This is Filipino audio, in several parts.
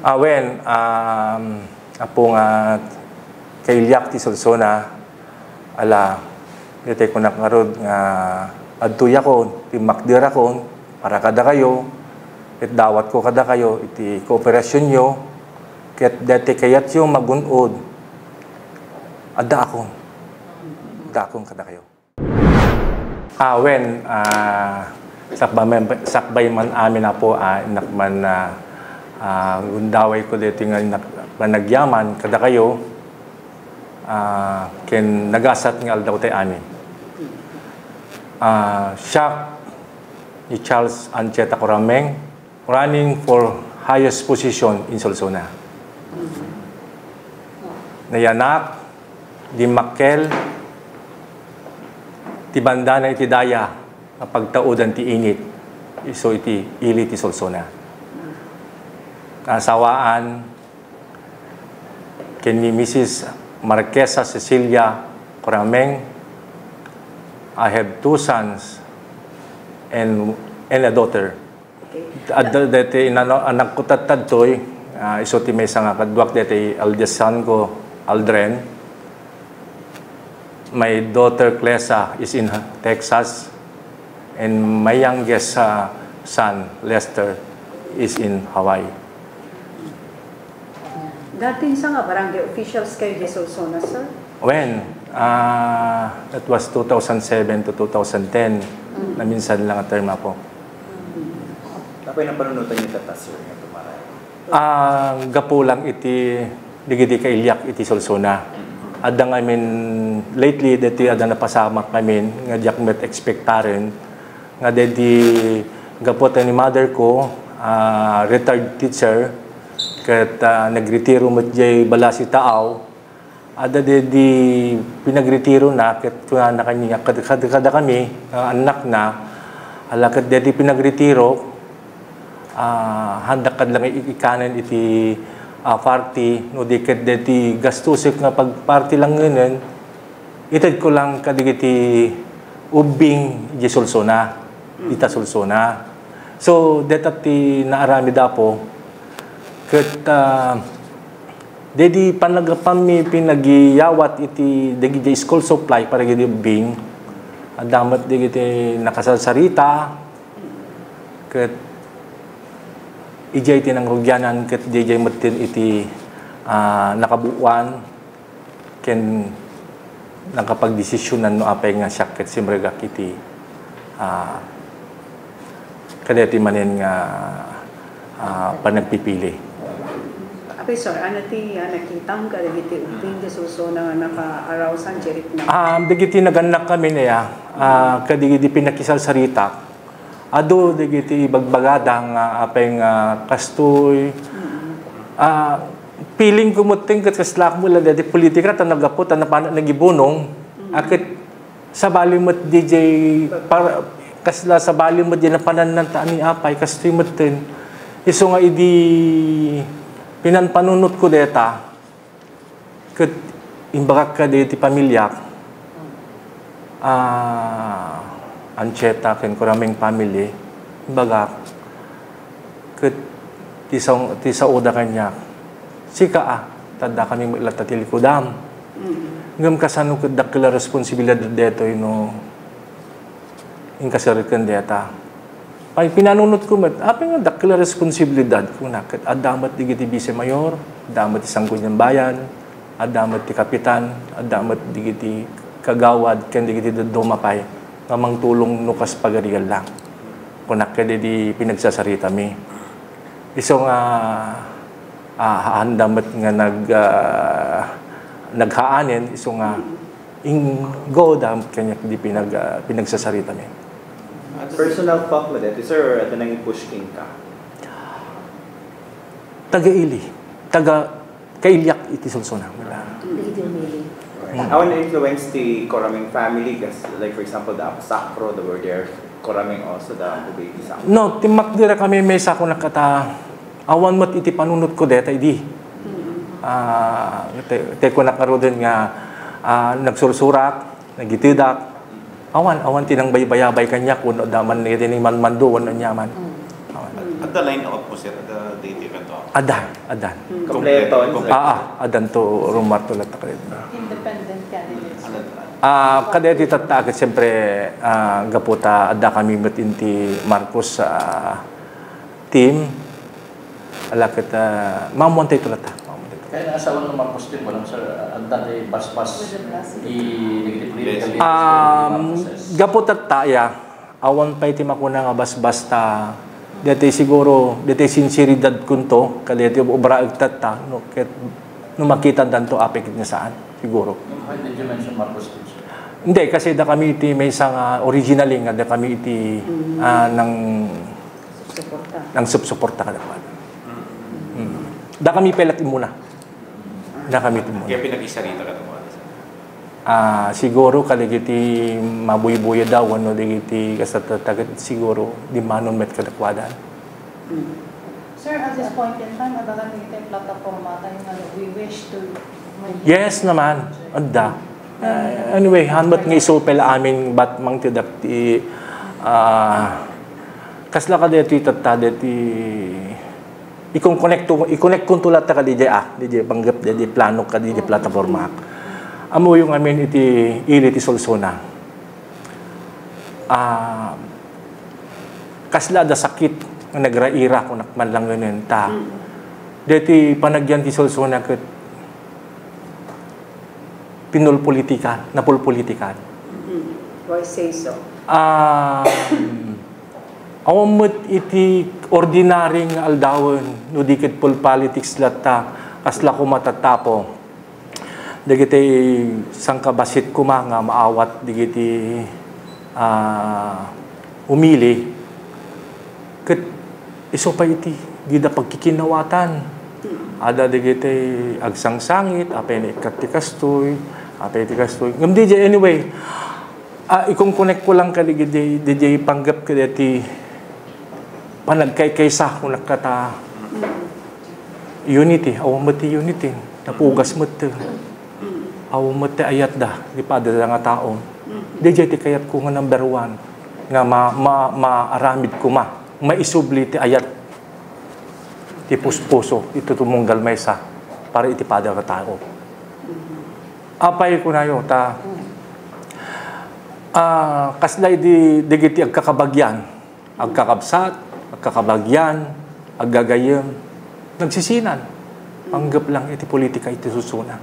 When apong kailyak ti Solsona, ala, dito ko nakarod nga adtuya ko, ti makdira ko, para kada kayo, it dawat ko kada kayo, iti kooperasyon nyo, ket dati kayat yung magunod, ada akong kada kayo. When sakbay man amin na po, inakman na undaway ko dito nga panagyaman kada kayo, ken nagasat nga aldaw tayo amin. Siya ni Charles Ancheta Corameng, running for highest position in Solsona. Nayanak, di Makel, ti banda na iti daya, pagtaudan ti init, iso iti ili ti Solsona. Kasawaan, ken ni Mrs. Marquesa Cecilia Corameng, I have 2 sons and a daughter. Dati anak ko tatadtoy, iso ti may nga kadwak dati eldest son ko, Aldren. My daughter Clesa is in Texas, and my youngest son, Lester, is in Hawaii. Dati sa nga barangay officials kayo di Solsona, sir? When? That was 2007 to 2010. Na minsan lang ang term po. Tapos na panunutan niyo tatas, sir, nga tumaray? Gapo lang iti, digiti kailyak iti Solsona. Ada nga lately, dati ada napasamak kami, nga diyak met expectaren, nga dati gapo ni mother ko, retired teacher, kat nagretiro met jay balasi taaw, ada di pinagretiro na, kat kuna na kanya, kada kami, anak na, alakat di pinagretiro, handak kad lang ikanan iti party, no di kat di gastusik nga pag-party lang ngayon, itad ko lang kadigiti ubing di Solsona, ita Solsona. So, deta ti naarami da po, kat dedi panagapami pinagiyawat iti digi school supply para gidi ubing, damat digiti nakasalsarita, kat ijay tinang rugyanan ket dijay matin iti nakabuuan ken nakapagdesisyonan no apay nga siya ket simrega iti kadeti manen nga panagpipili. Apay sir, ano ti nakitang ka dagiti ubing di Solsona nga naka-arousan jerit na? Dagiti naganak kami niya, kadigiti pinakisalsarita. Ado digiti bagbagadang apeng kastoy. Piling kumuting ket kaslak mo la dati politika tan nagapo tan nagibunong akit sa balimot DJ para kasla sa balimot di na panannan ta ani apay kastoy mutten. Iso nga idi pinanpanunot ko deta ket imbaga ka diti pamilya. Ancheta ken Corameng family baga ket ti sa oda kanya sika tadda kami ilatati likudam ngem kasano ket dakkel responsibilidad deto no in kasarken deta ay pinanunot ko met apay nga dakkel responsibilidad kuna ket adamat digiti vice mayor adamat ti sanggunyan bayan adamat ti kapitan adamat digiti kagawad ken digiti dumapay kamang tulong nukas pagarigal lang. Kunak kaya di pinagsasarita mi. Iso nga handamat nga naghaanin, iso nga go dam kanya di pinagsasarita mi. Personal talk mo dito, sir, ito nang i-push king ka? Taga-ili. Kailyak iti Solsona. How na-influence the Corameng family? Like for example, the Apsacro, the word there, Corameng also, the baby Sacro. No, timak dira kami may sako nakata. Awan mo't iti panunot ko deta idi. Te ko nakaroon nga nagsursurat, nagitidak. Awan tinang baybayabay kanya kuno daman ni manmanduon na nyaman. At the line out po sir, at the date event Adan. Kompleto. Adan to rumar to latak. Independent candidates. Kadeti tatakit siyempre gaputa ada kami inti Marcos sa team. Alakit mamonte to latak. Kaya naasawan ng Marcos din, walang sir, ang dati bas-bas i negative political gaputa taya, awan pa iti makuna nga bas-basta. Dati siguro, dati sinseridad kunto, kadeti obra agtata, no makita danto apik niya saan, siguro. Why did you mention Marcos din, sir? Hindi, kasi da kami iti may isang originally nga da kami iti ng subsuporta kada pa. Da kami pelat muna. Da kami muna. Kaya pinag-isa rito ka tumuha. Siguro kaligiti mabuy-buya daw ano digiti kasatagat siguro di manon met kadakwadan. Sir, at this point in time, ada kami ito yung plataforma tayo nga we wish to... Yes naman, adda. Anyway, hanbat nga isupel amin bat mang tidak ti kasla ka deti tatta deti i-connect kung tulat ka DJ panggap DJ plano ka DJ plataforma. Amo yung amin iti ilit isolsona. Kasla da sakit nga nagraira kung nakman lang ganun ta. Deti panagyan ti solsona ket napulpolitikan. Why say so? Awamot iti ordinaryong aldawan no dikit pol politics latta kasla ko matatapo. Digiti sangkabasit ko nga maawat digiti umili ket iso pa iti gida pagkikinawatan. Ada digiti agsangsangit apen ikatikastoy ngam DJ anyway ikong connect ko lang ka DJ panggap ka dati panagkay-kaysa kung nakata unity, awamati unity, napugas mo ito. Awamati ayat da, di pa da nga tao. Di ti kayat ko nga number 1, nga maaramid ko maisubli ti ayat, ti puspuso, ito tumunggal may sa, para itipada ka tao. Apay ko na yun, kaslay di giti agkakabagyan, agkakabsat, agkakabagyan, aggagayem, nagsisinan. Panggap lang iti politika iti susuna.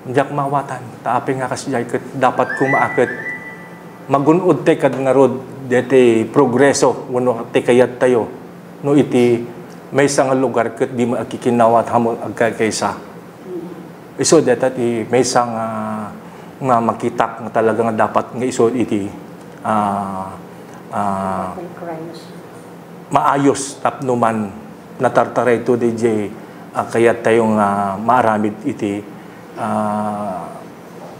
Diyak mawatan, taapin nga kasyay ket dapat kumaakit magunod te kad nga rod deti progreso wenno te kayat tayo no iti may isang lugar ket di makikinawat hamon agkaysa. Iso deta ti may isang nga makitak nga talaga nga dapat nga iso iti maayos tapno man natartaray to DJ kaya tayong maaramid iti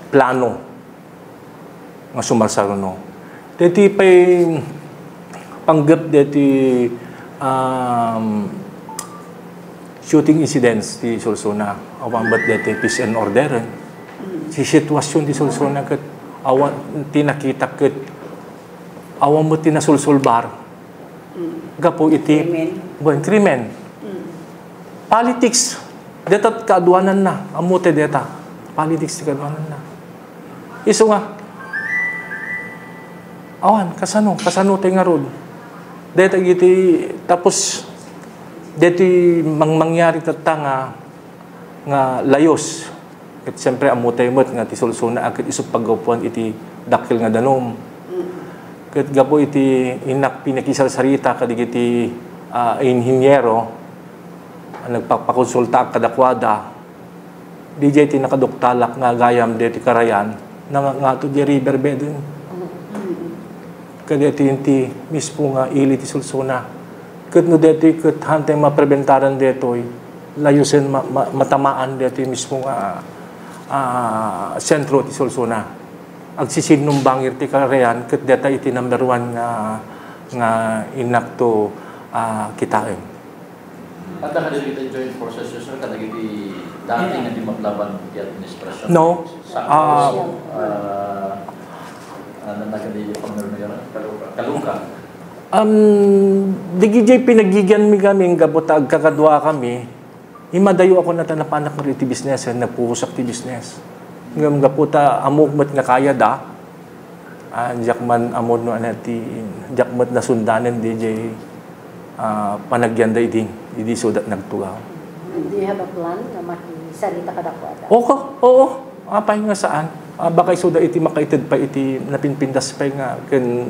plano nga sumarsaruno. Deti pay panggap deti shooting incidents di Solsona awan bat deti peace and order si sitwasyon di Solsona ket awan tinakita ket awan mo tinasulsulbar gapo iti krimen politics detat kaaduanan na amote deta politics ti kaaduanan na iso nga awan kasano tay nga rod deta iti tapos deti mangyari tatta nga layos ket siyempre amote mo nga ti Solsona akit isu paggapuan iti dakkel nga danom ket gapo iti inak pinakisal-sarita kadigiti inhinyero nagpapakonsulta kadakwada DJ ti nakaduktalak nga gayam deti karayan nga to di riverbed kadeti inti mismo nga ili ti Solsona ket no deti ket hantay mapreventaran detoy layusen matamaan deti mismo nga sentro ti Solsona agsisinong bangir ti karayan ket deta iti number 1 nga inakto kitaen. At nakadilita joint process sir kadagiti dati nga di maglaban ti administrasyon. No. Nakadili pang Kaluka. Digijay pinagigyan mi kami, gabotag kakadwa kami, imadayo ako na tanapanak mo iti business, nagpuhusak ti business. Ngam gaputa amugmat nga kaya da, jakman amod no anati, jakmat na sundanan DJ, panagyan da idi sudat nagtugaw. Do you have a plan na makisalita ka dakwada? Oo. Apay nga saan? Baka suda iti makaited pa iti napinpindas pa nga ken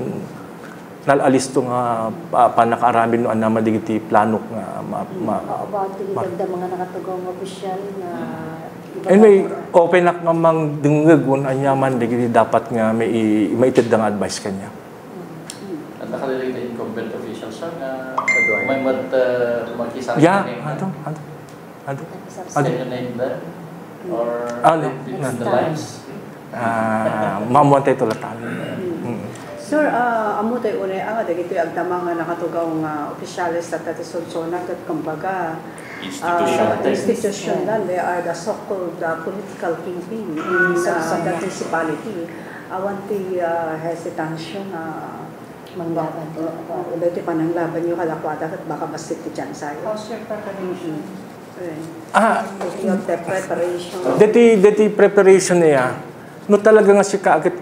nalalisto nga panakaramin no anama digiti planok nga About the mga nakatugong opisyal na anyway, open up nga mang dungag un anyaman digiti dapat nga may maited nga advice kanya. At nakalilate na incumbent officials siya na Adway. may magkisang Yeah, name ano? Can you name them? Or Ano? in the lines? Mamuantay tulatan. Sir, amo tayo unay ang dagito agdama nga nakatugaw nga opisyalis sa Tatisonsona kat kumbaga institution dan they are the so-called political kingpin in the municipality. Awan ti hesitation na manglaban. dito pananglaban yung kalakwada at baka bastit ti dyan sa'yo. How's your preparation? Yung preparation. Dati preparation niya. No talaga nga si kaagad,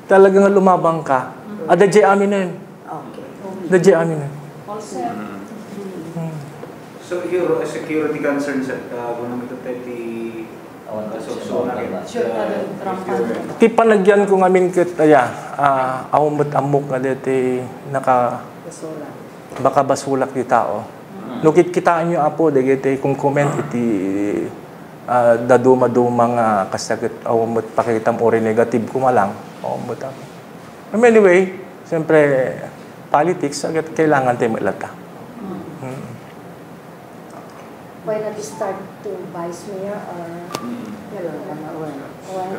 talaga nga lumabang ka. Dadya amin na yun. Okay. Dadya amin na yun. All set. So, your security concerns at gunang ito tayo Awan ka so Sure ka din, Trump. Ti panagyan ko ngamin ket awamot amok nga dati Kasola. baka basulak di tao. Nukit kitaan nyo apo dagiti kung comment iti daduma-duma nga kasagit awamot pakitam ori negative kumalang awamot ako. Anyway, siyempre politics agad kailangan tayo mailata. Why not start to vice mayor or when?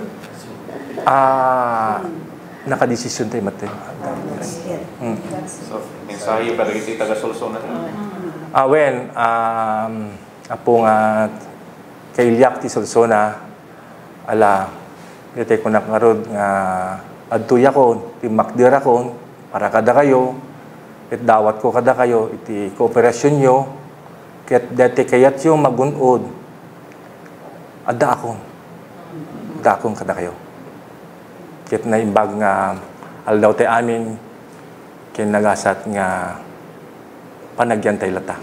Nakadesisyon tayo matin. So, mensahe para kita taga-Solso na tayo. When apo nga kay Liak ti Solsona ala dito ko nakarod nga adtuya ko ti makdira ko para kada kayo it dawat ko kada kayo iti kooperasyon nyo ket dati kayat yung magunod adda akong kada kayo ket na imbag nga aldaw tay amin ken nagasat nga panagyan tay lata.